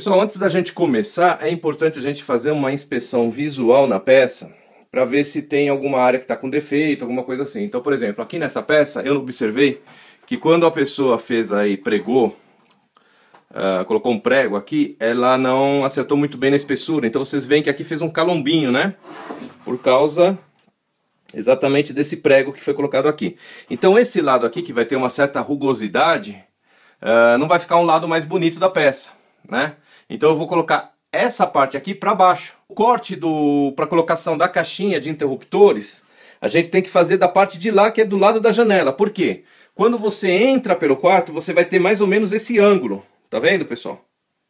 Pessoal, antes da gente começar, é importante a gente fazer uma inspeção visual na peça para ver se tem alguma área que está com defeito, alguma coisa assim. Então, por exemplo, aqui nessa peça eu observei que quando a pessoa fez aí, pregou, colocou um prego aqui, ela não acertou muito bem na espessura. Então vocês veem que aqui fez um calombinho, né? Por causa exatamente desse prego que foi colocado aqui. Então esse lado aqui, que vai ter uma certa rugosidade, não vai ficar um lado mais bonito da peça, né? Então eu vou colocar essa parte aqui para baixo. O corte para colocação da caixinha de interruptores, a gente tem que fazer da parte de lá, que é do lado da janela. Por quê? Quando você entra pelo quarto, você vai ter mais ou menos esse ângulo. Tá vendo, pessoal?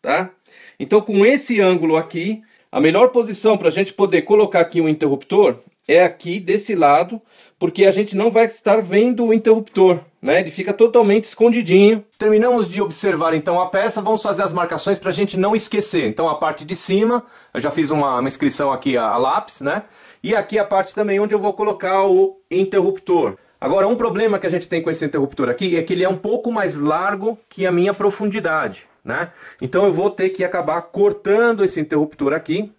Tá? Então com esse ângulo aqui, a melhor posição para a gente poder colocar aqui um interruptor é aqui desse lado, porque a gente não vai estar vendo o interruptor, né? Ele fica totalmente escondidinho. Terminamos de observar então a peça, vamos fazer as marcações para a gente não esquecer. Então a parte de cima, eu já fiz uma inscrição aqui a lápis, né? E aqui a parte também onde eu vou colocar o interruptor. Agora, um problema que a gente tem com esse interruptor aqui é que ele é um pouco mais largo que a minha profundidade, né? Então eu vou ter que acabar cortando esse interruptor aqui,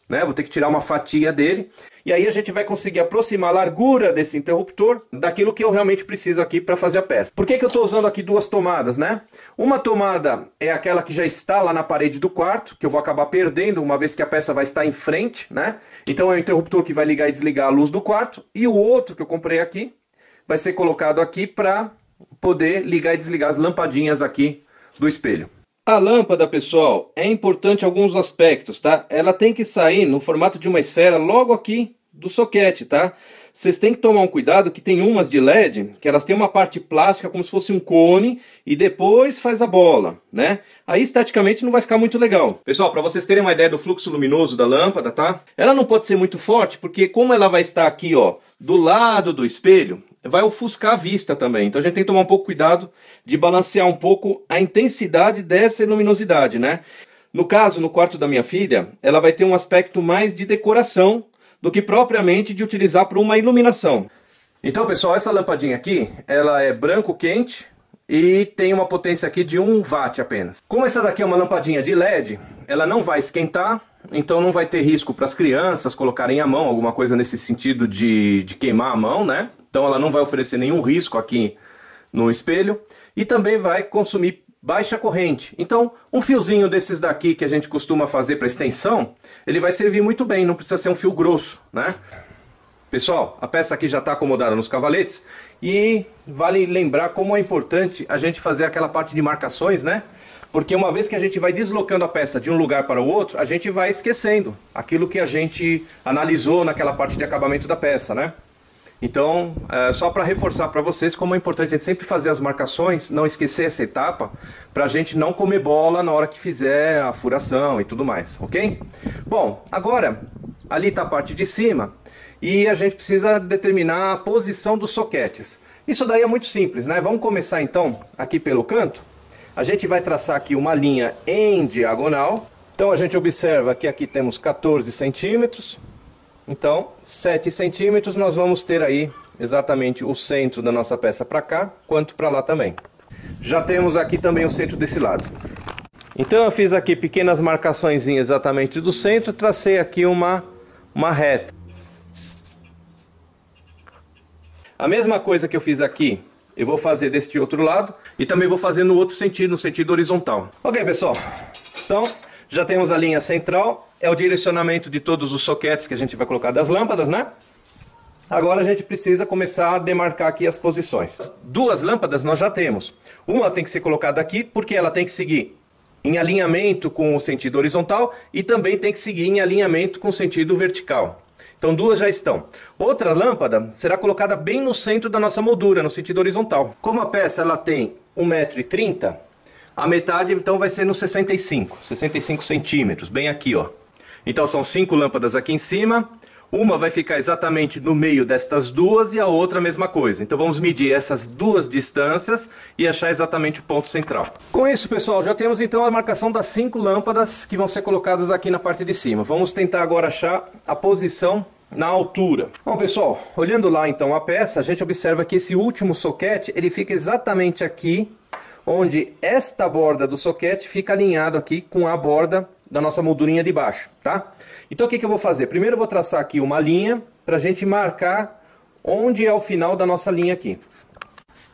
né? Vou ter que tirar uma fatia dele. E aí a gente vai conseguir aproximar a largura desse interruptor daquilo que eu realmente preciso aqui para fazer a peça. Por que eu estou usando aqui duas tomadas, né? Uma tomada é aquela que já está lá na parede do quarto, que eu vou acabar perdendo uma vez que a peça vai estar em frente, né? Então é o interruptor que vai ligar e desligar a luz do quarto. E o outro que eu comprei aqui vai ser colocado aqui para poder ligar e desligar as lampadinhas aqui do espelho. A lâmpada, pessoal, é importante em alguns aspectos, tá? Ela tem que sair no formato de uma esfera logo aqui do soquete, tá? Vocês têm que tomar um cuidado que tem umas de LED, que elas têm uma parte plástica como se fosse um cone e depois faz a bola, né? Aí esteticamente não vai ficar muito legal. Pessoal, para vocês terem uma ideia do fluxo luminoso da lâmpada, tá? Ela não pode ser muito forte, porque como ela vai estar aqui, ó, do lado do espelho, vai ofuscar a vista também. Então a gente tem que tomar um pouco cuidado de balancear um pouco a intensidade dessa luminosidade, né? No caso, no quarto da minha filha, ela vai ter um aspecto mais de decoração do que propriamente de utilizar para uma iluminação. Então, pessoal, essa lampadinha aqui, ela é branco quente e tem uma potência aqui de 1 watt apenas. Como essa daqui é uma lampadinha de LED, ela não vai esquentar, então não vai ter risco para as crianças colocarem a mão, alguma coisa nesse sentido de queimar a mão, né? Então ela não vai oferecer nenhum risco aqui no espelho e também vai consumir baixa corrente. Então um fiozinho desses daqui que a gente costuma fazer para extensão, ele vai servir muito bem, não precisa ser um fio grosso, né? Pessoal, a peça aqui já está acomodada nos cavaletes e vale lembrar como é importante a gente fazer aquela parte de marcações, né? Porque uma vez que a gente vai deslocando a peça de um lugar para o outro, a gente vai esquecendo aquilo que a gente analisou naquela parte de acabamento da peça, né? Então, só para reforçar para vocês como é importante a gente sempre fazer as marcações, não esquecer essa etapa, para a gente não comer bola na hora que fizer a furação e tudo mais, ok? Bom, agora, ali está a parte de cima e a gente precisa determinar a posição dos soquetes. Isso daí é muito simples, né? Vamos começar então aqui pelo canto. A gente vai traçar aqui uma linha em diagonal. Então a gente observa que aqui temos 14 centímetros. Então, 7 centímetros nós vamos ter aí exatamente o centro da nossa peça para cá, quanto para lá também. Já temos aqui também o centro desse lado. Então eu fiz aqui pequenas marcações exatamente do centro, tracei aqui uma reta. A mesma coisa que eu fiz aqui, eu vou fazer deste outro lado e também vou fazer no outro sentido, no sentido horizontal. Ok, pessoal, então já temos a linha central, é o direcionamento de todos os soquetes que a gente vai colocar das lâmpadas, né? Agora a gente precisa começar a demarcar aqui as posições. Duas lâmpadas nós já temos. Uma tem que ser colocada aqui porque ela tem que seguir em alinhamento com o sentido horizontal e também tem que seguir em alinhamento com o sentido vertical. Então duas já estão. Outra lâmpada será colocada bem no centro da nossa moldura, no sentido horizontal. Como a peça ela tem 1,30 m, a metade então vai ser no 65 centímetros, bem aqui, ó. Então são 5 lâmpadas aqui em cima, uma vai ficar exatamente no meio destas duas e a outra a mesma coisa. Então vamos medir essas duas distâncias e achar exatamente o ponto central. Com isso, pessoal, já temos então a marcação das 5 lâmpadas que vão ser colocadas aqui na parte de cima. Vamos tentar agora achar a posição na altura. Bom, pessoal, olhando lá então a peça, a gente observa que esse último soquete, ele fica exatamente aqui onde esta borda do soquete fica alinhado aqui com a borda da nossa moldurinha de baixo, tá? Então o que eu vou fazer? Primeiro eu vou traçar aqui uma linha para a gente marcar onde é o final da nossa linha aqui.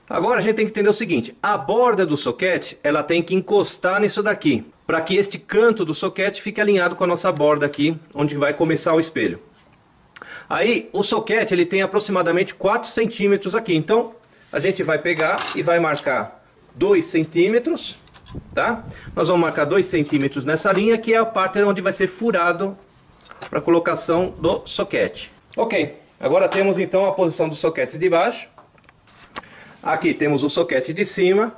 Agora a gente tem que entender o seguinte, a borda do soquete, ela tem que encostar nisso daqui, para que este canto do soquete fique alinhado com a nossa borda aqui, onde vai começar o espelho. Aí o soquete ele tem aproximadamente 4 centímetros aqui, então a gente vai pegar e vai marcar 2 centímetros, tá? Nós vamos marcar 2 centímetros nessa linha, que é a parte onde vai ser furado para a colocação do soquete. Ok, agora temos então a posição dos soquetes de baixo. Aqui temos o soquete de cima.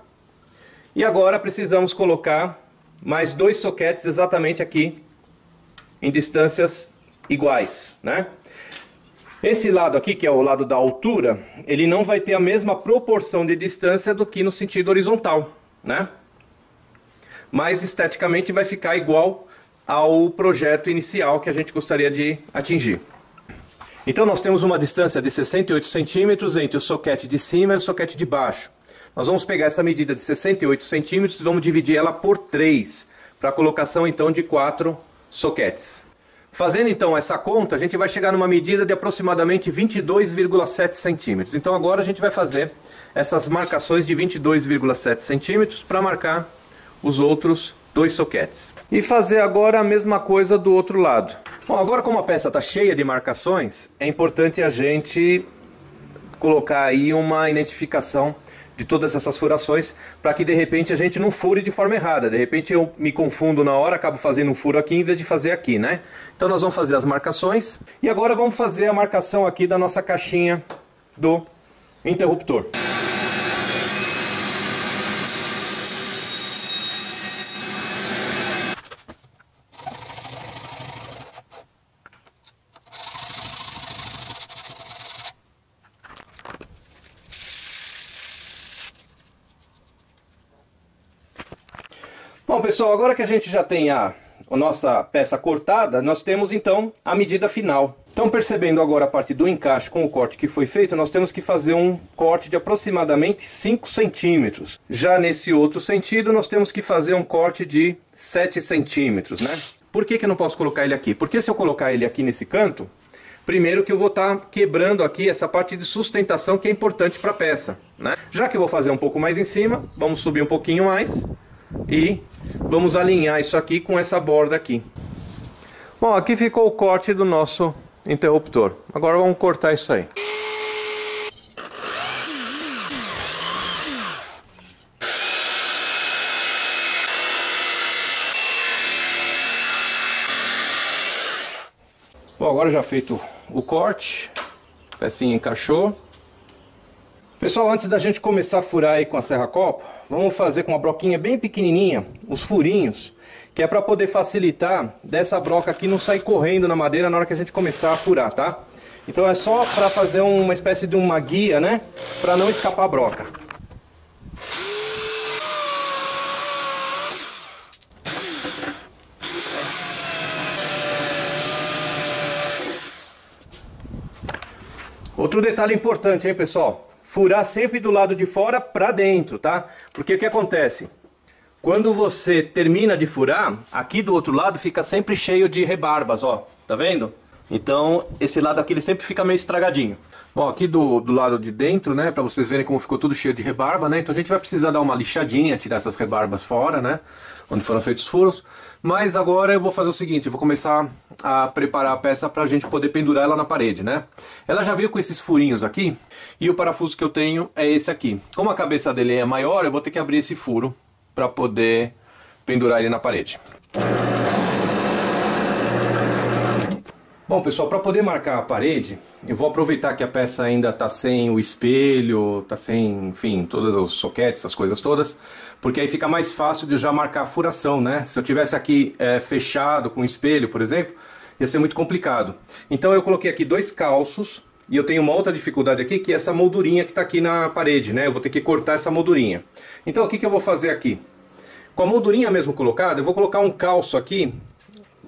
E agora precisamos colocar mais 2 soquetes exatamente aqui em distâncias iguais, né? Esse lado aqui, que é o lado da altura, ele não vai ter a mesma proporção de distância do que no sentido horizontal, né? Mas esteticamente vai ficar igual ao projeto inicial que a gente gostaria de atingir. Então nós temos uma distância de 68 centímetros entre o soquete de cima e o soquete de baixo. Nós vamos pegar essa medida de 68 centímetros e vamos dividir ela por 3, para a colocação então de 4 soquetes. Fazendo então essa conta, a gente vai chegar numa medida de aproximadamente 22,7 centímetros. Então agora a gente vai fazer essas marcações de 22,7 centímetros para marcar os outros 2 soquetes. E fazer agora a mesma coisa do outro lado. Bom, agora como a peça está cheia de marcações, é importante a gente colocar aí uma identificação de todas essas furações, para que de repente a gente não fure de forma errada. De repente eu me confundo na hora, acabo fazendo um furo aqui em vez de fazer aqui, né? Então nós vamos fazer as marcações e agora vamos fazer a marcação aqui da nossa caixinha do interruptor. Bom pessoal, agora que a gente já tem a nossa peça cortada, nós temos então a medida final. Então percebendo agora a parte do encaixe com o corte que foi feito, nós temos que fazer um corte de aproximadamente 5 centímetros. Já nesse outro sentido, nós temos que fazer um corte de 7 centímetros, né? Por que eu não posso colocar ele aqui? Porque se eu colocar ele aqui nesse canto, primeiro que eu vou estar quebrando aqui essa parte de sustentação que é importante para a peça, né? Já que eu vou fazer um pouco mais em cima, vamos subir um pouquinho mais e vamos alinhar isso aqui com essa borda aqui. Bom, aqui ficou o corte do nosso interruptor. Agora vamos cortar isso aí. Bom, agora já feito o corte, a pecinha encaixou. Pessoal, antes da gente começar a furar aí com a serra-copo, vamos fazer com uma broquinha bem pequenininha, os furinhos, que é para poder facilitar dessa broca aqui não sair correndo na madeira na hora que a gente começar a furar, tá? Então é só para fazer uma espécie de uma guia, né? Para não escapar a broca. Outro detalhe importante, hein, pessoal? Furar sempre do lado de fora para dentro, tá? Porque o que acontece? Quando você termina de furar, aqui do outro lado fica sempre cheio de rebarbas, ó. Tá vendo? Então, esse lado aqui ele sempre fica meio estragadinho. Bom, aqui do lado de dentro, né, para vocês verem como ficou tudo cheio de rebarba, né? Então a gente vai precisar dar uma lixadinha, tirar essas rebarbas fora, né? Onde foram feitos os furos. Mas agora eu vou fazer o seguinte, eu vou começar a preparar a peça para a gente poder pendurar ela na parede, né? Ela já veio com esses furinhos aqui, e o parafuso que eu tenho é esse aqui. Como a cabeça dele é maior, eu vou ter que abrir esse furo para poder pendurar ele na parede. Bom pessoal, para poder marcar a parede, eu vou aproveitar que a peça ainda está sem o espelho, está sem, enfim, todos os soquetes, essas coisas todas, porque aí fica mais fácil de já marcar a furação, né? Se eu tivesse aqui fechado com o espelho, por exemplo, ia ser muito complicado. Então eu coloquei aqui 2 calços, e eu tenho uma outra dificuldade aqui, que é essa moldurinha que está aqui na parede, né? Eu vou ter que cortar essa moldurinha. Então o que eu vou fazer aqui? Com a moldurinha mesmo colocada, eu vou colocar um calço aqui,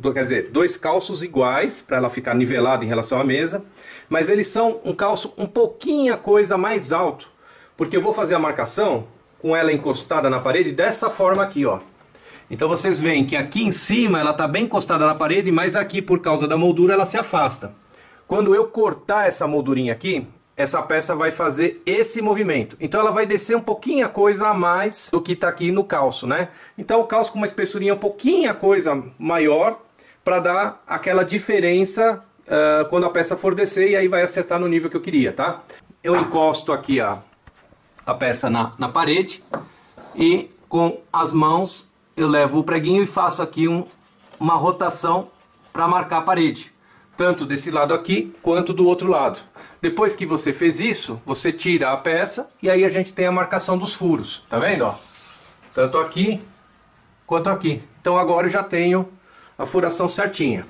quer dizer, 2 calços iguais, para ela ficar nivelada em relação à mesa, mas eles são um calço um pouquinho a coisa mais alto, porque eu vou fazer a marcação com ela encostada na parede dessa forma aqui, ó. Então vocês veem que aqui em cima ela está bem encostada na parede, mas aqui por causa da moldura ela se afasta. Quando eu cortar essa moldurinha aqui, essa peça vai fazer esse movimento. Então ela vai descer um pouquinho a coisa a mais do que está aqui no calço, né? Então o calço com uma espessurinha um pouquinho a coisa maior, para dar aquela diferença quando a peça for descer, e aí vai acertar no nível que eu queria, tá? Eu encosto aqui a peça na parede e com as mãos eu levo o preguinho e faço aqui uma rotação para marcar a parede, tanto desse lado aqui quanto do outro lado. Depois que você fez isso, você tira a peça e aí a gente tem a marcação dos furos, tá vendo, ó? Tanto aqui quanto aqui. Então agora eu já tenho a furação certinha.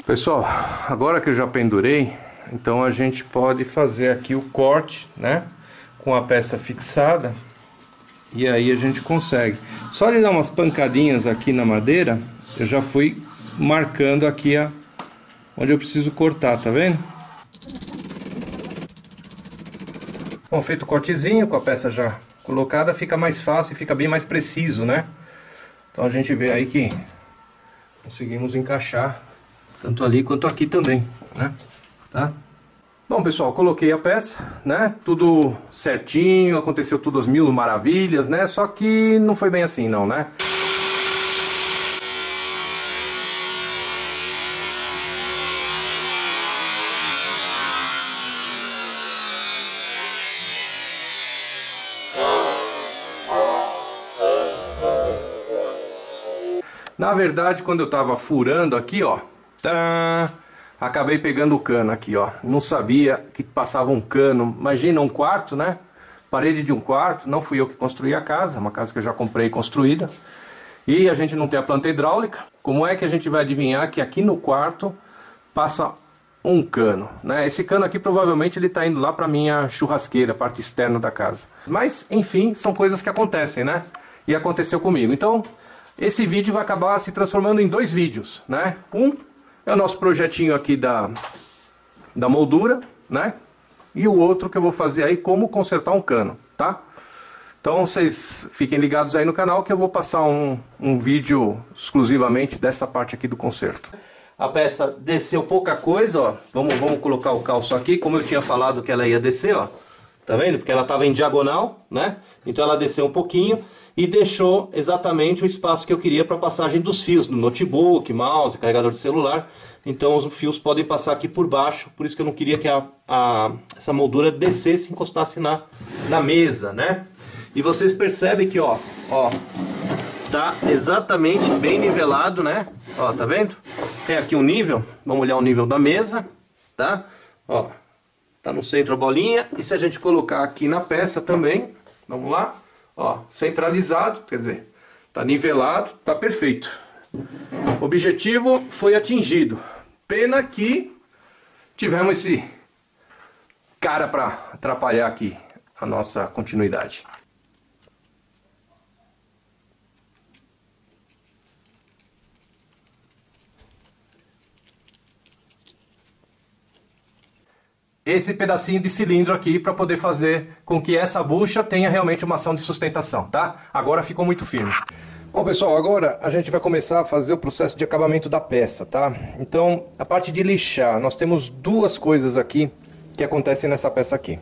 Pessoal, agora que eu já pendurei, então a gente pode fazer aqui o corte, né? Com a peça fixada. E aí a gente consegue. Só de dar umas pancadinhas aqui na madeira, eu já fui marcando aqui onde eu preciso cortar, tá vendo? Bom, feito o cortezinho, com a peça já colocada, fica mais fácil e fica bem mais preciso, né? Então a gente vê aí que conseguimos encaixar tanto ali quanto aqui também, né? Tá? Bom, pessoal, coloquei a peça, né? Tudo certinho, aconteceu tudo às mil maravilhas, né? Só que não foi bem assim, não, né? Na verdade, quando eu tava furando aqui, ó, acabei pegando o cano aqui, ó. Não sabia que passava um cano. Imagina um quarto, né? Parede de um quarto. Não fui eu que construí a casa, uma casa que eu já comprei construída. E a gente não tem a planta hidráulica. Como é que a gente vai adivinhar que aqui no quarto passa um cano, né? Esse cano aqui provavelmente ele tá indo lá para minha churrasqueira, parte externa da casa. Mas, enfim, são coisas que acontecem, né? E aconteceu comigo. Então, esse vídeo vai acabar se transformando em dois vídeos, né? Um é o nosso projetinho aqui da moldura, né? E o outro que eu vou fazer aí, como consertar um cano, tá? Então vocês fiquem ligados aí no canal que eu vou passar um vídeo exclusivamente dessa parte aqui do conserto. A peça desceu pouca coisa, ó. Vamos colocar o calço aqui, como eu tinha falado que ela ia descer, ó. Tá vendo? Porque ela estava em diagonal, né? Então ela desceu um pouquinho e deixou exatamente o espaço que eu queria para a passagem dos fios, no notebook, mouse, carregador de celular. Então os fios podem passar aqui por baixo, por isso que eu não queria que essa moldura descesse e encostasse na mesa, né? E vocês percebem que, ó, tá exatamente bem nivelado, né? Ó, tá vendo? Tem aqui um nível, vamos olhar o nível da mesa, tá? Ó, tá no centro a bolinha, e se a gente colocar aqui na peça também, vamos lá, ó, centralizado, quer dizer, tá nivelado, tá perfeito. O objetivo foi atingido. Pena que tivemos esse cara para atrapalhar aqui a nossa continuidade. Esse pedacinho de cilindro aqui para poder fazer com que essa bucha tenha realmente uma ação de sustentação, tá? Agora ficou muito firme. Bom, pessoal, agora a gente vai começar a fazer o processo de acabamento da peça, tá? Então, a parte de lixar, nós temos duas coisas aqui que acontecem nessa peça aqui.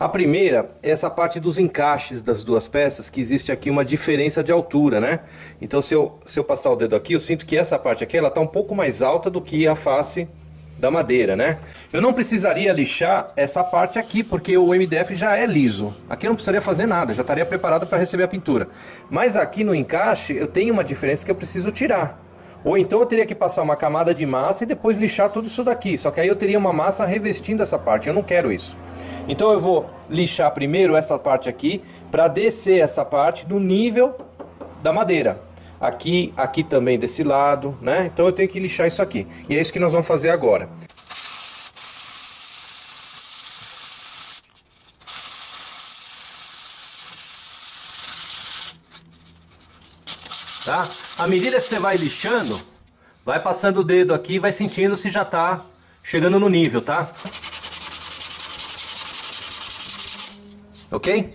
A primeira é essa parte dos encaixes das duas peças, que existe aqui uma diferença de altura, né? Então, se eu passar o dedo aqui, eu sinto que essa parte aqui, ela tá um pouco mais alta do que a face da madeira, né? Eu não precisaria lixar essa parte aqui, porque o MDF já é liso. Aqui eu não precisaria fazer nada, já estaria preparado para receber a pintura. Mas aqui no encaixe eu tenho uma diferença que eu preciso tirar. Ou então eu teria que passar uma camada de massa e depois lixar tudo isso daqui. Só que aí eu teria uma massa revestindo essa parte, eu não quero isso. Então eu vou lixar primeiro essa parte aqui, para descer essa parte no nível da madeira. aqui também desse lado, né? Então eu tenho que lixar isso aqui. E é isso que nós vamos fazer agora. Tá? À medida que você vai lixando, vai passando o dedo aqui e vai sentindo se já tá chegando no nível, tá? Ok?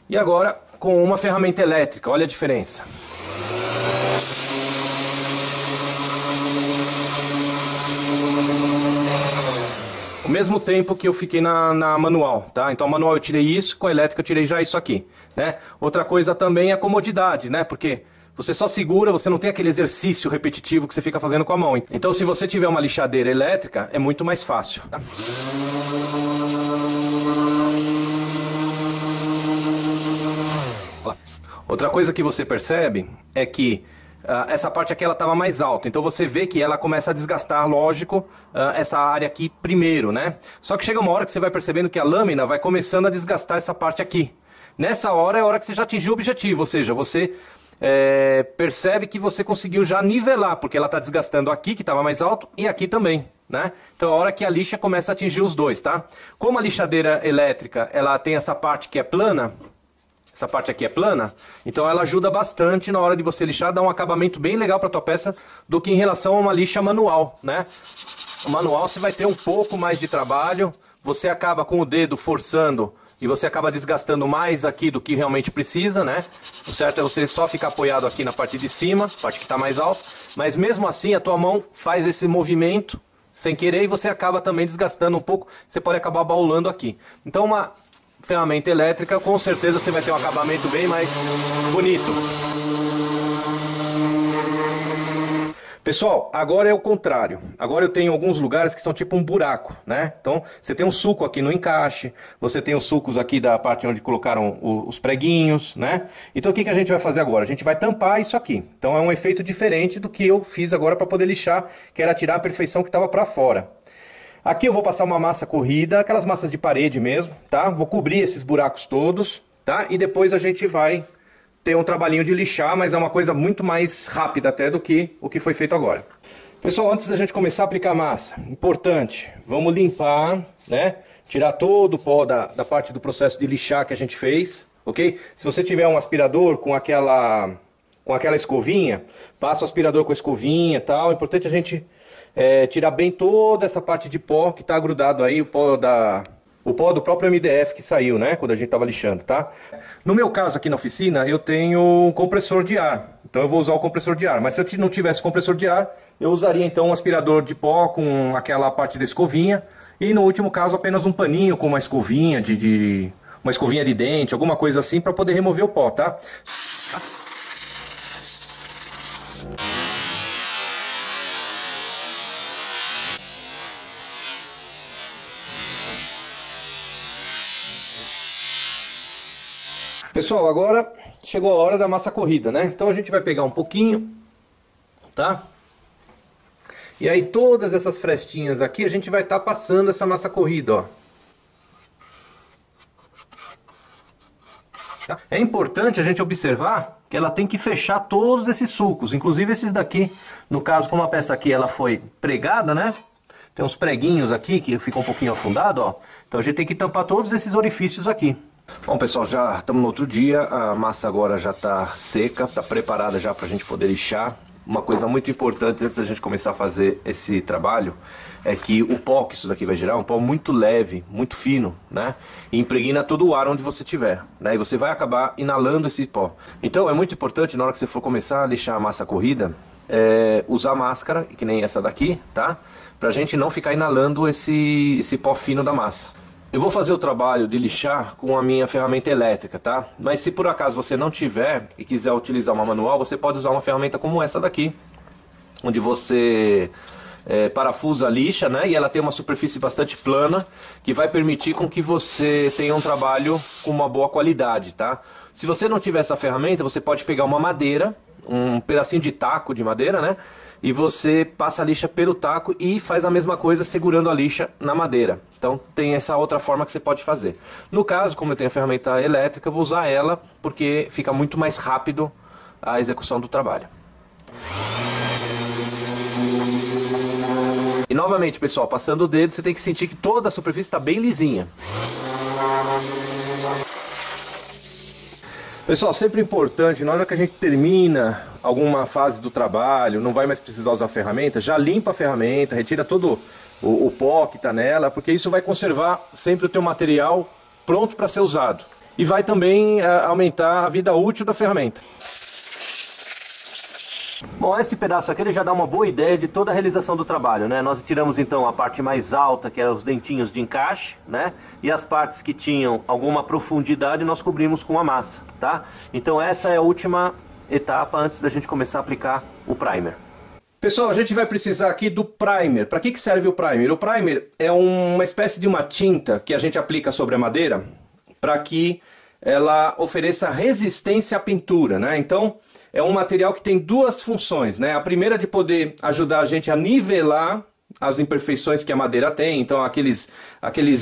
E agora com uma ferramenta elétrica, olha a diferença. O mesmo tempo que eu fiquei na manual, tá? Então a manual eu tirei isso, com a elétrica eu tirei já isso aqui, né? Outra coisa também é a comodidade, né? Porque você só segura, você não tem aquele exercício repetitivo que você fica fazendo com a mão. Então se você tiver uma lixadeira elétrica, é muito mais fácil, tá? Outra coisa que você percebe é que essa parte aqui ela estava mais alta, então você vê que ela começa a desgastar, lógico, essa área aqui primeiro, né? Só que chega uma hora que você vai percebendo que a lâmina vai começando a desgastar essa parte aqui. Nessa hora é a hora que você já atingiu o objetivo, ou seja, você percebe que você conseguiu já nivelar, porque ela está desgastando aqui, que estava mais alto, e aqui também, né? Então é a hora que a lixa começa a atingir os dois, tá? Como a lixadeira elétrica, ela tem essa parte que é plana, essa parte aqui é plana, então ela ajuda bastante na hora de você lixar, dá um acabamento bem legal para tua peça do que em relação a uma lixa manual, né? O manual você vai ter um pouco mais de trabalho, você acaba com o dedo forçando e você acaba desgastando mais aqui do que realmente precisa, né? O certo é você só ficar apoiado aqui na parte de cima, parte que está mais alta, mas mesmo assim a tua mão faz esse movimento sem querer e você acaba também desgastando um pouco, você pode acabar baulando aqui. Então uma ferramenta elétrica, com certeza você vai ter um acabamento bem mais bonito. Pessoal, agora é o contrário. Agora eu tenho alguns lugares que são tipo um buraco, né? Então você tem um sulco aqui no encaixe, você tem os sulcos aqui da parte onde colocaram os preguinhos, né? Então o que a gente vai fazer agora? A gente vai tampar isso aqui. Então é um efeito diferente do que eu fiz agora para poder lixar, que era tirar a perfeição que estava para fora. Aqui eu vou passar uma massa corrida, aquelas massas de parede mesmo, tá? Vou cobrir esses buracos todos, tá? E depois a gente vai ter um trabalhinho de lixar, mas é uma coisa muito mais rápida até do que o que foi feito agora. Pessoal, antes da gente começar a aplicar a massa, importante, vamos limpar, né? Tirar todo o pó da parte do processo de lixar que a gente fez, ok? Se você tiver um aspirador com aquela escovinha, passa o aspirador com a escovinha e tal. É importante a gente tirar bem toda essa parte de pó que está grudado aí, o pó do próprio MDF que saiu, né, quando a gente estava lixando, tá? No meu caso aqui na oficina, eu tenho um compressor de ar, então eu vou usar o compressor de ar. Mas se eu não tivesse compressor de ar, eu usaria então um aspirador de pó com aquela parte da escovinha, e no último caso apenas um paninho com uma escovinha uma escovinha de dente, alguma coisa assim, para poder remover o pó, tá? Pessoal, agora chegou a hora da massa corrida, né? Então a gente vai pegar um pouquinho, tá? E aí todas essas frestinhas aqui a gente vai estar passando essa massa corrida, ó. Tá? É importante a gente observar que ela tem que fechar todos esses sulcos, inclusive esses daqui. No caso, como a peça aqui ela foi pregada, né? Tem uns preguinhos aqui que ficam um pouquinho afundado, ó. Então a gente tem que tampar todos esses orifícios aqui. Bom, pessoal, já estamos no outro dia, a massa agora já está seca, está preparada já para a gente poder lixar. Uma coisa muito importante antes da gente começar a fazer esse trabalho é que o pó que isso daqui vai gerar é um pó muito leve, muito fino, né? E impregna todo o ar onde você tiver, né? E você vai acabar inalando esse pó. Então é muito importante na hora que você for começar a lixar a massa corrida, usar máscara, que nem essa daqui, tá? Pra gente não ficar inalando esse pó fino da massa. Eu vou fazer o trabalho de lixar com a minha ferramenta elétrica, tá? Mas se por acaso você não tiver e quiser utilizar uma manual, você pode usar uma ferramenta como essa daqui, onde você parafusa a lixa, né? E ela tem uma superfície bastante plana, que vai permitir com que você tenha um trabalho com uma boa qualidade, tá? Se você não tiver essa ferramenta, você pode pegar uma madeira, um pedacinho de taco de madeira, né? E você passa a lixa pelo taco e faz a mesma coisa segurando a lixa na madeira. Então tem essa outra forma que você pode fazer. No caso, como eu tenho a ferramenta elétrica, eu vou usar ela porque fica muito mais rápido a execução do trabalho. E novamente, pessoal, passando o dedo, você tem que sentir que toda a superfície está bem lisinha. Pessoal, sempre importante, na hora que a gente termina alguma fase do trabalho, não vai mais precisar usar a ferramenta, já limpa a ferramenta, retira todo o pó que está nela, porque isso vai conservar sempre o teu material pronto para ser usado. E vai também aumentar a vida útil da ferramenta. Bom, esse pedaço aqui ele já dá uma boa ideia de toda a realização do trabalho, né? Nós tiramos então a parte mais alta, que eram os dentinhos de encaixe, né? E as partes que tinham alguma profundidade nós cobrimos com a massa, tá? Então essa é a última etapa antes da gente começar a aplicar o primer. Pessoal, a gente vai precisar aqui do primer. Para que serve o primer? O primer é uma espécie de uma tinta que a gente aplica sobre a madeira para que ela ofereça resistência à pintura, né? Então é um material que tem duas funções, né? A primeira de poder ajudar a gente a nivelar as imperfeições que a madeira tem. Então aqueles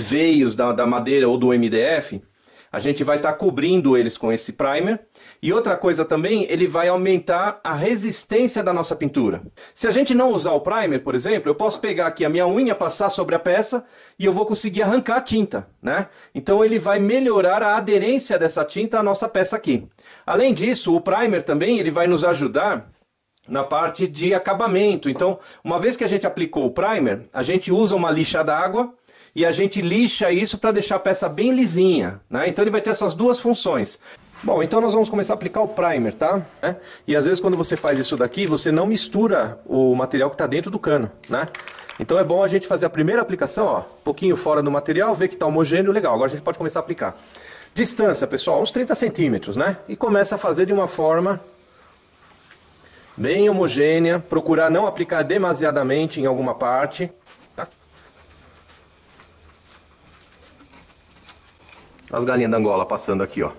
veios da madeira ou do MDF, a gente vai estar cobrindo eles com esse primer. E outra coisa também, ele vai aumentar a resistência da nossa pintura. Se a gente não usar o primer, por exemplo, eu posso pegar aqui a minha unha, passar sobre a peça e eu vou conseguir arrancar a tinta, né? Então ele vai melhorar a aderência dessa tinta à nossa peça aqui. Além disso, o primer também ele vai nos ajudar na parte de acabamento. Então, uma vez que a gente aplicou o primer, a gente usa uma lixa d'água e a gente lixa isso para deixar a peça bem lisinha, né? Então ele vai ter essas duas funções. Bom, então nós vamos começar a aplicar o primer, tá? E às vezes quando você faz isso daqui, você não mistura o material que está dentro do cano, né? Então é bom a gente fazer a primeira aplicação, ó, um pouquinho fora do material, ver que está homogêneo, legal. Agora a gente pode começar a aplicar. Distância, pessoal, uns 30 centímetros, né? E começa a fazer de uma forma bem homogênea, procurar não aplicar demasiadamente em alguma parte, tá? As galinhas da Angola passando aqui, ó.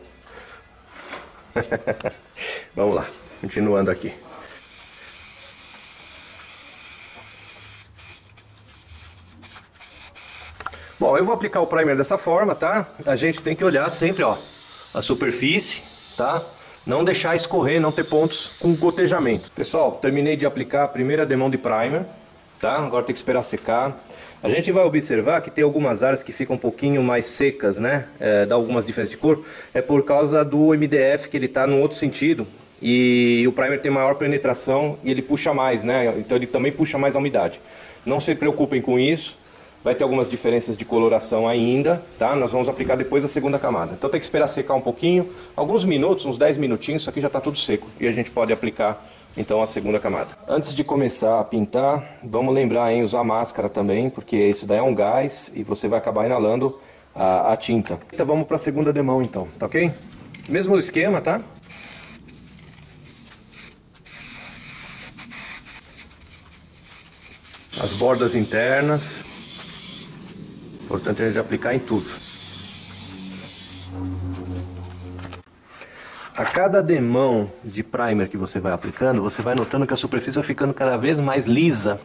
Vamos lá, continuando aqui. Bom, eu vou aplicar o primer dessa forma, tá? A gente tem que olhar sempre, ó, a superfície, tá? Não deixar escorrer, não ter pontos com gotejamento. Pessoal, terminei de aplicar a primeira demão de primer, tá? Agora tem que esperar secar. A gente vai observar que tem algumas áreas que ficam um pouquinho mais secas, né? Dá algumas diferenças de cor. É por causa do MDF, que ele está num outro sentido. E o primer tem maior penetração e ele puxa mais, né? Então ele também puxa mais a umidade. Não se preocupem com isso. Vai ter algumas diferenças de coloração ainda, tá? Nós vamos aplicar depois a segunda camada. Então tem que esperar secar um pouquinho, alguns minutos, uns 10 minutinhos, isso aqui já está tudo seco. E a gente pode aplicar então a segunda camada. Antes de começar a pintar, vamos lembrar em usar máscara também, porque isso daí é um gás e você vai acabar inalando a tinta. Então vamos para a segunda demão então, tá ok? Mesmo esquema, tá? As bordas internas. Importante a gente aplicar em tudo. A cada demão de primer que você vai aplicando, você vai notando que a superfície vai ficando cada vez mais lisa.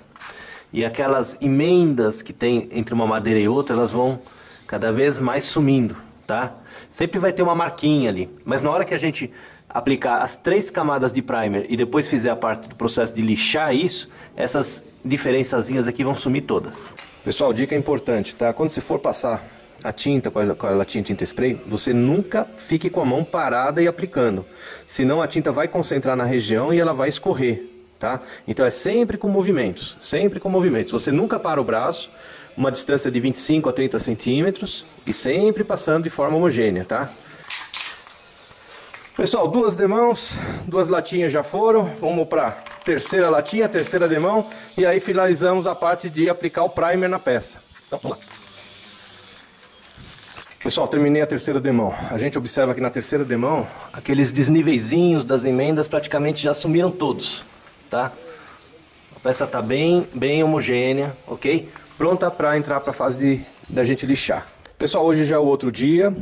E aquelas emendas que tem entre uma madeira e outra, elas vão cada vez mais sumindo, tá? Sempre vai ter uma marquinha ali. Mas na hora que a gente aplicar as 3 camadas de primer e depois fizer a parte do processo de lixar isso, essas diferençazinhas aqui vão sumir todas. Pessoal, dica importante, tá? Quando você for passar a tinta com a latinha de tinta spray, você nunca fique com a mão parada e aplicando. Senão a tinta vai concentrar na região e ela vai escorrer, tá? Então é sempre com movimentos, sempre com movimentos. Você nunca para o braço, uma distância de 25 a 30 centímetros e sempre passando de forma homogênea, tá? Pessoal, 2 demãos, 2 latinhas já foram, vamos para terceira latinha, terceira demão e aí finalizamos a parte de aplicar o primer na peça. Então vamos lá. Pessoal, terminei a terceira demão. A gente observa que na terceira demão, aqueles desniveizinhos das emendas praticamente já sumiram todos, tá? A peça está bem homogênea, ok? Pronta para entrar para a fase da gente lixar. Pessoal, hoje já é o outro dia,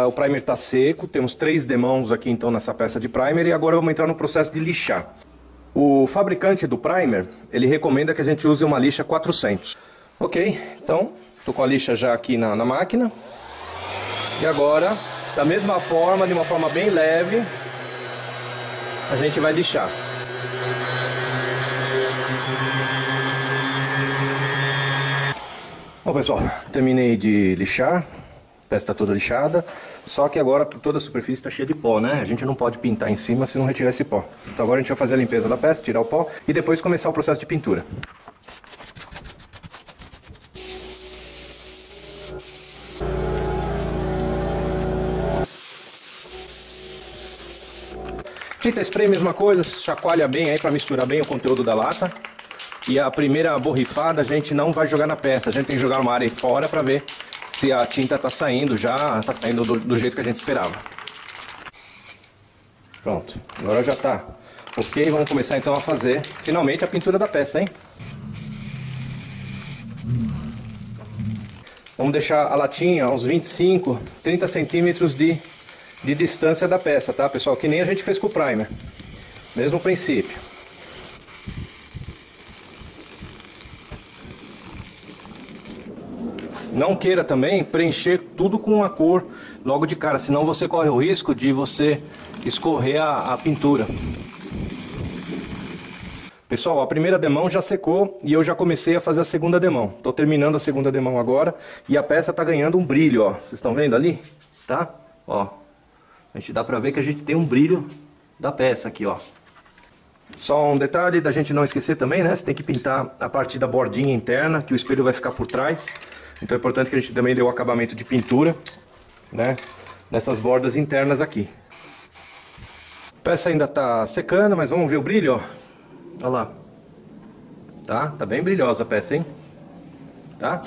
o primer está seco, temos 3 demãos aqui então nessa peça de primer e agora vamos entrar no processo de lixar. O fabricante do primer, ele recomenda que a gente use uma lixa 400. Ok, então, estou com a lixa já aqui na máquina. E agora, da mesma forma, de uma forma bem leve, a gente vai lixar. Bom, pessoal, terminei de lixar, a peça está toda lixada, só que agora toda a superfície está cheia de pó, né? A gente não pode pintar em cima se não retirar esse pó. Então agora a gente vai fazer a limpeza da peça, tirar o pó e depois começar o processo de pintura. Tinta spray, mesma coisa, chacoalha bem aí para misturar bem o conteúdo da lata. E a primeira borrifada a gente não vai jogar na peça, a gente tem que jogar numa área fora para ver se a tinta está saindo, já está saindo do jeito que a gente esperava. Pronto, agora já está ok, vamos começar então a fazer finalmente a pintura da peça, hein? Vamos deixar a latinha a uns 25, 30 centímetros de distância da peça, tá pessoal? Que nem a gente fez com o primer, mesmo princípio. Não queira também preencher tudo com a cor logo de cara, senão você corre o risco de você escorrer a pintura. Pessoal, a primeira demão já secou e eu já comecei a fazer a segunda demão. Estou terminando a segunda demão agora e a peça está ganhando um brilho, ó. Vocês estão vendo ali? Tá? Ó, a gente dá para ver que a gente tem um brilho da peça aqui, ó. Só um detalhe da gente não esquecer também, né? Você tem que pintar a parte da bordinha interna, que o espelho vai ficar por trás. Então é importante que a gente também dê o acabamento de pintura, né, nessas bordas internas aqui. A peça ainda está secando, mas vamos ver o brilho, ó. Olha lá. Tá bem brilhosa a peça, hein? Tá?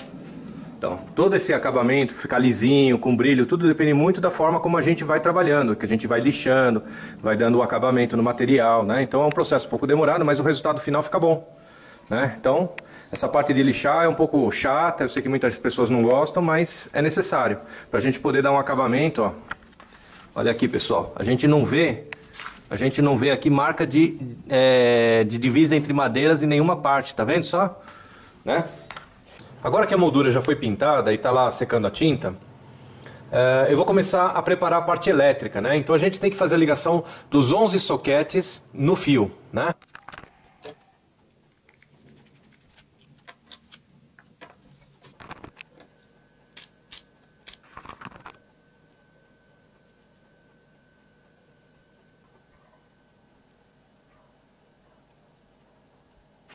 Então, todo esse acabamento, ficar lisinho, com brilho, tudo depende muito da forma como a gente vai trabalhando, que a gente vai lixando, vai dando o acabamento no material, né? Então é um processo um pouco demorado, mas o resultado final fica bom, né? Então, essa parte de lixar é um pouco chata, eu sei que muitas pessoas não gostam, mas é necessário para a gente poder dar um acabamento, ó. Olha aqui, pessoal, a gente não vê aqui marca de divisa entre madeiras em nenhuma parte, tá vendo só? Né? Agora que a moldura já foi pintada e está lá secando a tinta, eu vou começar a preparar a parte elétrica, né? Então a gente tem que fazer a ligação dos 11 soquetes no fio, né?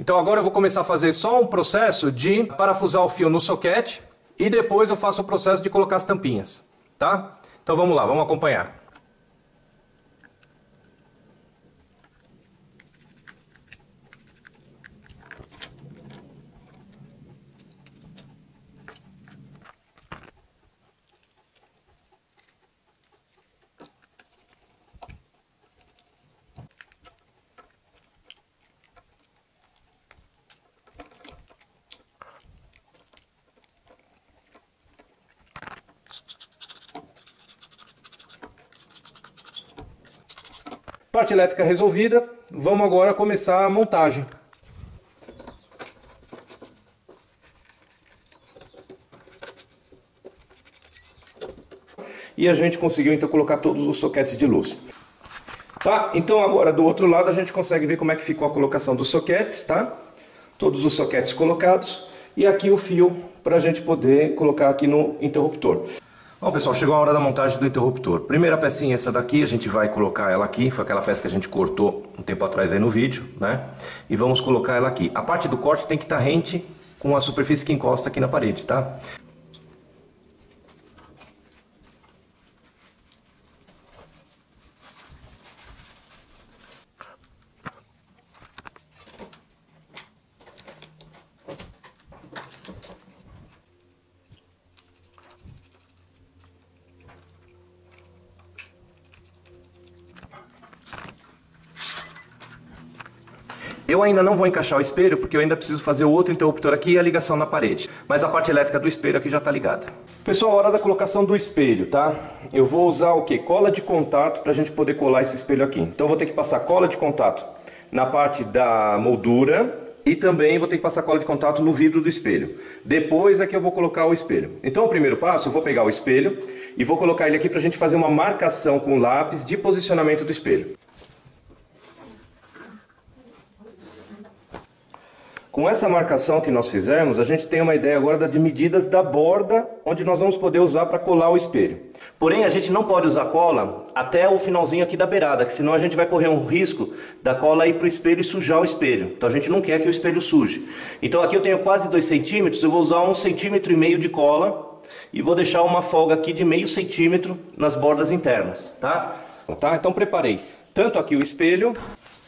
Então agora eu vou começar a fazer só um processo de parafusar o fio no soquete e depois eu faço o processo de colocar as tampinhas, tá? Então vamos lá, vamos acompanhar. Parte elétrica resolvida, vamos agora começar a montagem. E a gente conseguiu então colocar todos os soquetes de luz. Tá? Então agora do outro lado a gente consegue ver como é que ficou a colocação dos soquetes, tá? Todos os soquetes colocados e aqui o fio para a gente poder colocar aqui no interruptor. Bom, pessoal, chegou a hora da montagem do interruptor. Primeira pecinha, essa daqui, a gente vai colocar ela aqui. Foi aquela peça que a gente cortou um tempo atrás aí no vídeo, né? E vamos colocar ela aqui. A parte do corte tem que estar rente com a superfície que encosta aqui na parede, tá? Eu ainda não vou encaixar o espelho porque eu ainda preciso fazer o outro interruptor aqui e a ligação na parede. Mas a parte elétrica do espelho aqui já está ligada. Pessoal, hora da colocação do espelho, tá? Eu vou usar o que? Cola de contato para a gente poder colar esse espelho aqui. Então eu vou ter que passar cola de contato na parte da moldura e também vou ter que passar cola de contato no vidro do espelho. Depois é que eu vou colocar o espelho. Então o primeiro passo, eu vou pegar o espelho e vou colocar ele aqui para a gente fazer uma marcação com lápis de posicionamento do espelho. com essa marcação que nós fizemos, a gente tem uma ideia agora de medidas da borda onde nós vamos poder usar para colar o espelho. Porém, a gente não pode usar cola até o finalzinho aqui da beirada, que senão a gente vai correr um risco da cola ir para o espelho e sujar o espelho. Então a gente não quer que o espelho suje. Então aqui eu tenho quase 2 centímetros, eu vou usar 1,5 cm de cola e vou deixar uma folga aqui de meio centímetro nas bordas internas, tá? Então preparei tanto aqui o espelho,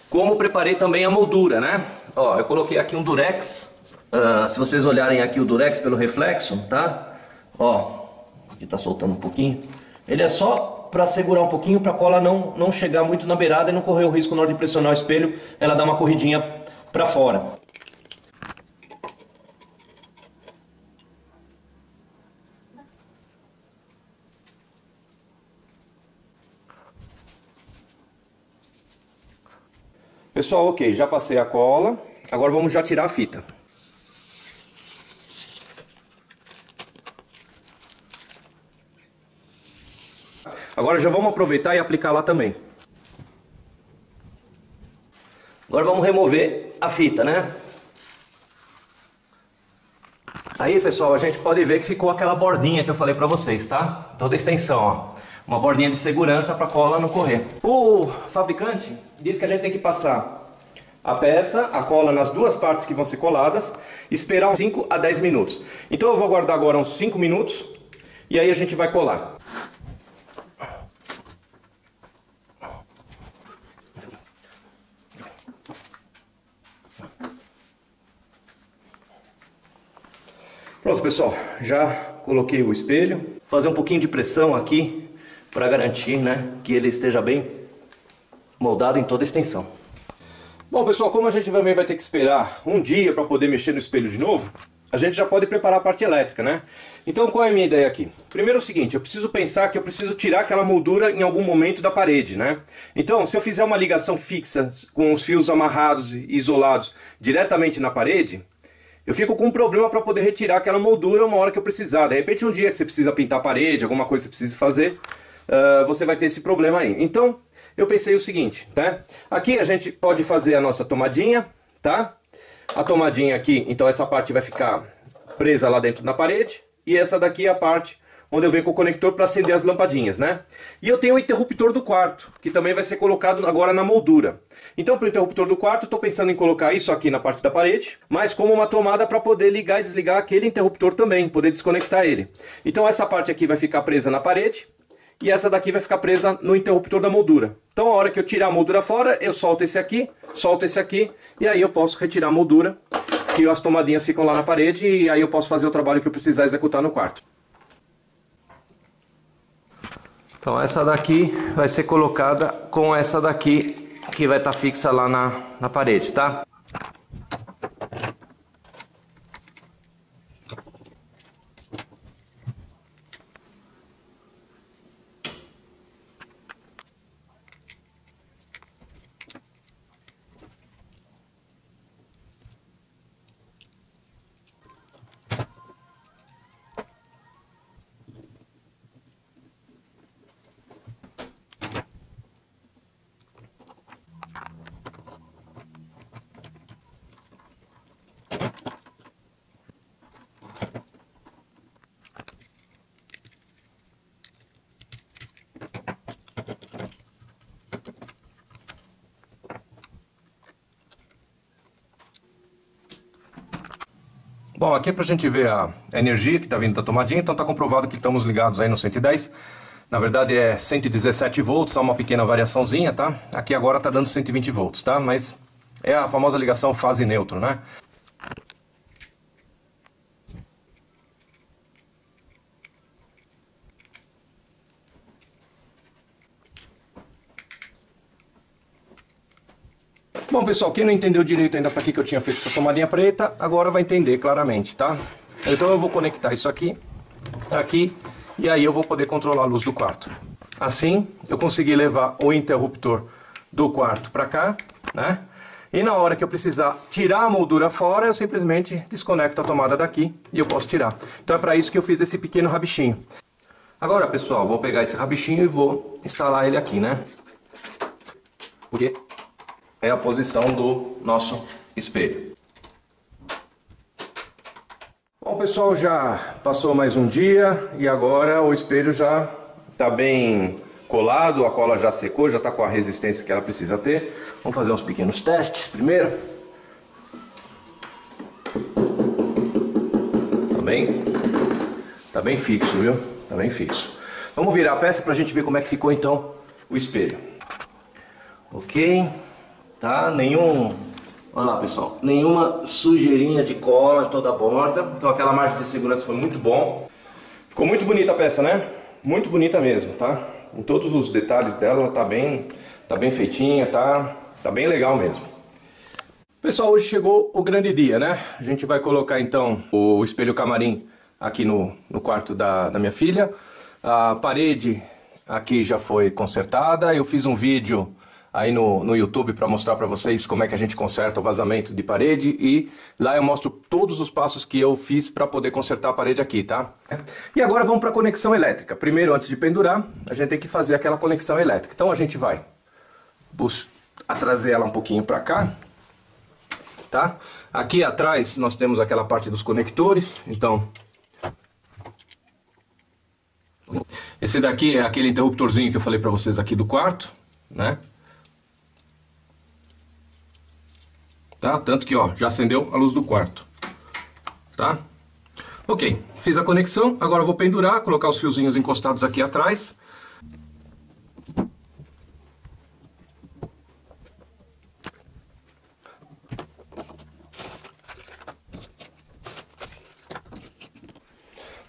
como preparei também a moldura, né? Ó, eu coloquei aqui um durex, se vocês olharem aqui o durex pelo reflexo, tá? Ó, aqui tá soltando um pouquinho. Ele é só para segurar um pouquinho, para a cola não chegar muito na beirada e não correr o risco na hora de pressionar o espelho, ela dá uma corridinha para fora. Pessoal, ok, já passei a cola, agora vamos já tirar a fita. Agora já vamos aproveitar e aplicar lá também. Agora vamos remover a fita, né? Aí, pessoal, a gente pode ver que ficou aquela bordinha que eu falei pra vocês, tá? Toda a extensão, ó. Uma bordinha de segurança para a cola não correr. O fabricante diz que a gente tem que passar a peça, a cola nas duas partes que vão ser coladas, esperar uns 5 a 10 minutos. Então eu vou aguardar agora uns 5 minutos e aí a gente vai colar. Pronto, pessoal, já coloquei o espelho. Vou fazer um pouquinho de pressão aqui para garantir, né, que ele esteja bem moldado em toda a extensão. Bom, pessoal, como a gente também vai ter que esperar um dia para poder mexer no espelho de novo, a gente já pode preparar a parte elétrica, né? Então qual é a minha ideia aqui? Primeiro é o seguinte, eu preciso pensar que eu preciso tirar aquela moldura em algum momento da parede, né? Então, se eu fizer uma ligação fixa com os fios amarrados e isolados diretamente na parede, eu fico com um problema para poder retirar aquela moldura uma hora que eu precisar. De repente, um dia que você precisa pintar a parede, alguma coisa que você precisa fazer, você vai ter esse problema aí. Então, eu pensei o seguinte, tá? Aqui a gente pode fazer a nossa tomadinha, tá? A tomadinha aqui, então essa parte vai ficar presa lá dentro na parede. E essa daqui é a parte onde eu venho com o conector para acender as lampadinhas, né? E eu tenho o interruptor do quarto, que também vai ser colocado agora na moldura. Então, para o interruptor do quarto, eu estou pensando em colocar isso aqui na parte da parede, mas como uma tomada para poder ligar e desligar aquele interruptor também, poder desconectar ele. Então essa parte aqui vai ficar presa na parede, e essa daqui vai ficar presa no interruptor da moldura. Então a hora que eu tirar a moldura fora, eu solto esse aqui, e aí eu posso retirar a moldura, que as tomadinhas ficam lá na parede, e aí eu posso fazer o trabalho que eu precisar executar no quarto. Então essa daqui vai ser colocada com essa daqui, que vai estar fixa lá na parede, tá? Bom, aqui é pra gente ver a energia que está vindo da tomadinha, então está comprovado que estamos ligados aí no 110. Na verdade é 117 volts, há uma pequena variaçãozinha, tá? Aqui agora está dando 120 volts, tá? Mas é a famosa ligação fase neutro, né? Bom, pessoal, quem não entendeu direito ainda para que eu tinha feito essa tomadinha preta, agora vai entender claramente, tá? Então eu vou conectar isso aqui, aqui, e aí eu vou poder controlar a luz do quarto. Assim, eu consegui levar o interruptor do quarto para cá, né? E na hora que eu precisar tirar a moldura fora, eu simplesmente desconecto a tomada daqui e eu posso tirar. Então é para isso que eu fiz esse pequeno rabichinho. Agora, pessoal, vou pegar esse rabichinho e vou instalar ele aqui, né? Porque é a posição do nosso espelho. pessoal, já passou mais um dia e agora o espelho já está bem colado, a cola já secou, já está com a resistência que ela precisa ter. Vamos fazer uns pequenos testes primeiro. Tá bem fixo, viu? Tá bem fixo. Vamos virar a peça para a gente ver como é que ficou então o espelho. Ok, tá? Olha lá, pessoal, nenhuma sujeirinha de cola em toda a borda. Então aquela margem de segurança foi muito bom. Ficou muito bonita a peça, né? Muito bonita mesmo, tá? Em todos os detalhes dela, ela tá bem feitinha, tá bem legal mesmo. Pessoal, hoje chegou o grande dia, né? A gente vai colocar então o espelho camarim aqui no quarto da minha filha. A parede aqui já foi consertada. Eu fiz um vídeo aí no YouTube para mostrar para vocês como é que a gente conserta o vazamento de parede, e lá eu mostro todos os passos que eu fiz para poder consertar a parede aqui, tá? E agora vamos para a conexão elétrica. Primeiro, antes de pendurar, a gente tem que fazer aquela conexão elétrica. Então a gente vai trazer ela um pouquinho para cá, tá? Aqui atrás nós temos aquela parte dos conectores, então esse daqui é aquele interruptorzinho que eu falei para vocês aqui do quarto, né? Tá? Tanto que, ó, já acendeu a luz do quarto, tá? Ok, fiz a conexão, agora eu vou pendurar, colocar os fiozinhos encostados aqui atrás.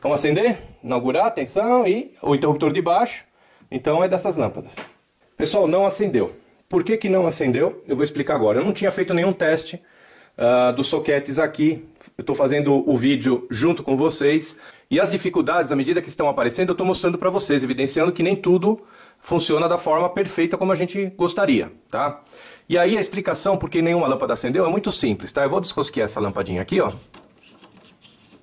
Vamos acender, inaugurar, atenção, e o interruptor de baixo, então é dessas lâmpadas. Pessoal, não acendeu. Por que que não acendeu? Eu vou explicar agora. Eu não tinha feito nenhum teste dos soquetes aqui. Eu estou fazendo o vídeo junto com vocês. E as dificuldades, à medida que estão aparecendo, eu estou mostrando para vocês, evidenciando que nem tudo funciona da forma perfeita como a gente gostaria, tá? E aí a explicação por que nenhuma lâmpada acendeu é muito simples, tá? Eu vou desrosquear essa lampadinha aqui, ó.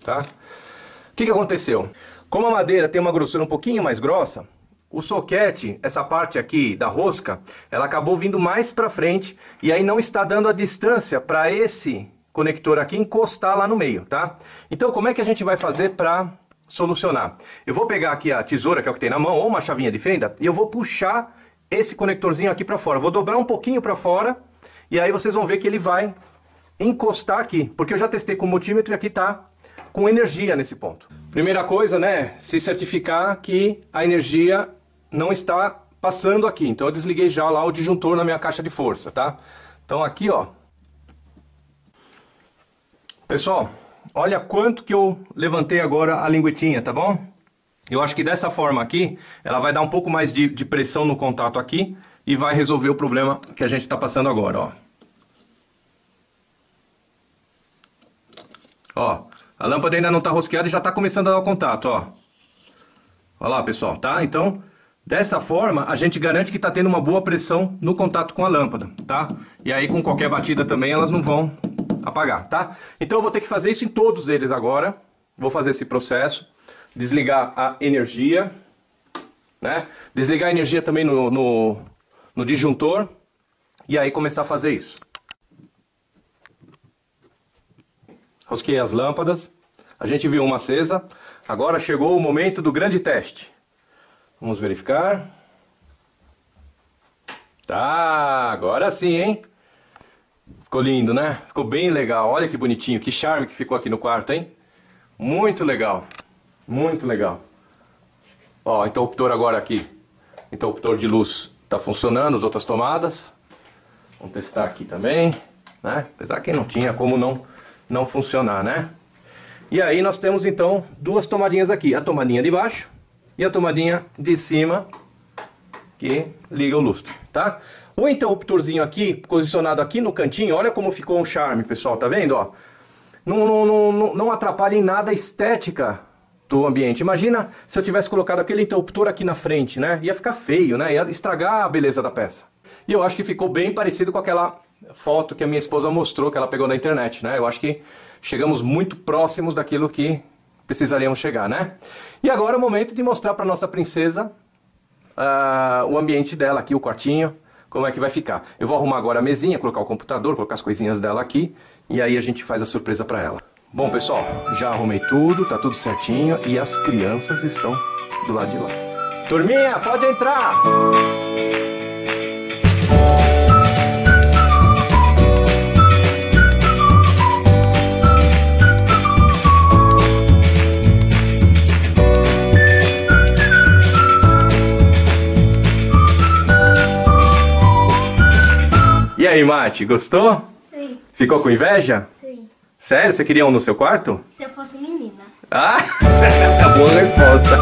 Tá? O que que aconteceu? Como a madeira tem uma grossura um pouquinho mais grossa, o soquete, essa parte aqui da rosca, ela acabou vindo mais para frente e aí não está dando a distância para esse conector aqui encostar lá no meio, tá? Então como é que a gente vai fazer para solucionar? Eu vou pegar aqui a tesoura, que é o que tem na mão, ou uma chavinha de fenda, e eu vou puxar esse conectorzinho aqui para fora. Vou dobrar um pouquinho para fora e aí vocês vão ver que ele vai encostar aqui, porque eu já testei com o multímetro e aqui tá com energia nesse ponto. Primeira coisa, né, se certificar que a energia não está passando aqui. Então eu desliguei já lá o disjuntor na minha caixa de força, tá? Então aqui, ó. Pessoal, olha quanto que eu levantei agora a linguetinha, tá bom? Eu acho que dessa forma aqui, ela vai dar um pouco mais de pressão no contato aqui e vai resolver o problema que a gente está passando agora, ó. Ó, a lâmpada ainda não está rosqueada e já está começando a dar o contato, ó. Olha lá, pessoal, tá? Então, dessa forma, a gente garante que está tendo uma boa pressão no contato com a lâmpada, tá? E aí, com qualquer batida também, elas não vão apagar, tá? Então, eu vou ter que fazer isso em todos eles agora. Vou fazer esse processo. Desligar a energia, né? Desligar a energia também no disjuntor. E aí, começar a fazer isso. Rosqueei as lâmpadas. A gente viu uma acesa. Agora chegou o momento do grande teste. Vamos verificar. Tá, agora sim, hein? Ficou lindo, né? Ficou bem legal. Olha que bonitinho, que charme que ficou aqui no quarto, hein? Muito legal. Muito legal. Ó, interruptor agora aqui. Interruptor de luz tá funcionando, as outras tomadas. Vamos testar aqui também, né? Apesar que não tinha como não funcionar, né? E aí nós temos então duas tomadinhas aqui. A tomadinha de baixo e a tomadinha de cima, que liga o lustre, tá? O interruptorzinho aqui, posicionado aqui no cantinho, olha como ficou um charme, pessoal, tá vendo, ó? Não atrapalha em nada a estética do ambiente. Imagina se eu tivesse colocado aquele interruptor aqui na frente, né? Ia ficar feio, né? Ia estragar a beleza da peça. E eu acho que ficou bem parecido com aquela foto que a minha esposa mostrou, que ela pegou na internet, né? Eu acho que chegamos muito próximos daquilo que precisaríamos chegar, né? E agora é o momento de mostrar para nossa princesa o ambiente dela aqui, o quartinho, como é que vai ficar. Eu vou arrumar agora a mesinha, colocar o computador, colocar as coisinhas dela aqui, e aí a gente faz a surpresa para ela. Bom, pessoal, já arrumei tudo, tá tudo certinho e as crianças estão do lado de lá. Turminha, pode entrar! E aí, Mati, gostou? Sim. Ficou com inveja? Sim. Sério? Você queria um no seu quarto? Se eu fosse menina. Ah, boa resposta.